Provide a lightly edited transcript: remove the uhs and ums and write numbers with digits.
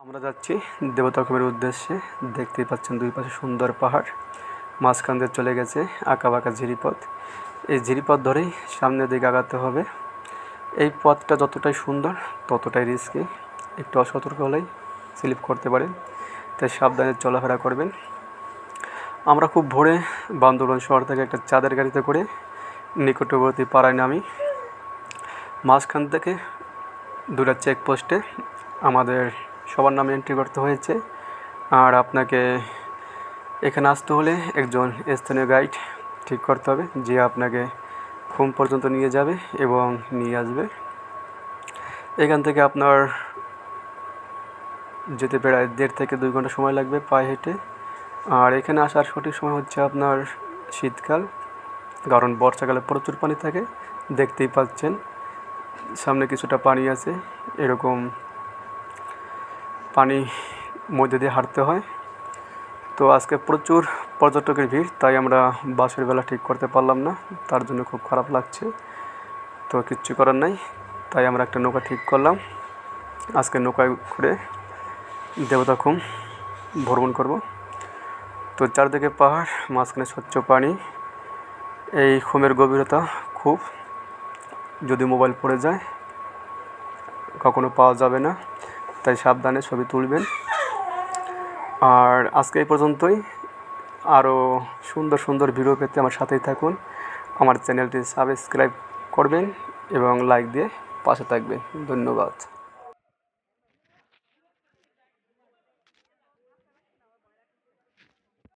আমরা যাচ্ছি দেবতাখুমের উদ্দেশ্যে। দেখতেই পাচ্ছেন দুই পাশে সুন্দর পাহাড়, মাঝখান দিয়ে চলে গেছে আঁকা বাঁকা ঝিরিপথ। এই ঝিরিপথ ধরেই সামনের দিকে আগাতে হবে। এই পথটা যতটাই সুন্দর ততটাই রিস্কি, একটু অসতর্ক হলেই স্লিপ করতে পারেন, তাই সাবধানে চলাফেরা করবেন। আমরা খুব ভোরে বান্দরবান শহর থেকে একটা চাঁদের গাড়িতে করে নিকটবর্তী পাড়ায় নামি। মাঝখান থেকে দুটা চেকপোস্টে আমাদের সবার নামে এন্ট্রি করতে হয়েছে। আর আপনাকে এখানে আসতে হলে একজন স্থানীয় গাইড ঠিক করতে হবে, যে আপনাকে খুম পর্যন্ত নিয়ে যাবে এবং নিয়ে আসবে। এখান থেকে আপনার যেতে প্রায় 1.5 থেকে 2 ঘন্টা সময় লাগবে পায়ে হেঁটে। আর এখানে আসার সঠিক সময় হচ্ছে আপনার শীতকাল, কারণ বর্ষাকালে প্রচুর পানি থাকে। দেখতেই পাচ্ছেন সামনে কিছুটা পানি আছে, এরকম পানি মধ্যে দিয়ে হাঁটতে হয়। তো আজকে প্রচুর পর্যটকের ভিড়, তাই আমরা বাসের বেলা ঠিক করতে পারলাম না, তার জন্য খুব খারাপ লাগছে। তো কিচ্ছু করার নাই, তাই আমরা একটা নৌকা ঠিক করলাম। আজকে নৌকায় করে দেবতাখুম ভ্রমণ করব। তো চারদিকে পাহাড়, মাঝখানে স্বচ্ছ পানি। এই খুমের গভীরতা খুব, যদি মোবাইল পড়ে যায় কখনো পাওয়া যাবে না, তাই সাবধানে ছবি তুলবেন। আর আজকে এই পর্যন্তই। আরও সুন্দর সুন্দর ভিডিও পেতে আমার সাথেই থাকুন। আমার চ্যানেলটি সাবস্ক্রাইব করবেন এবং লাইক দিয়ে পাশে থাকবেন। ধন্যবাদ।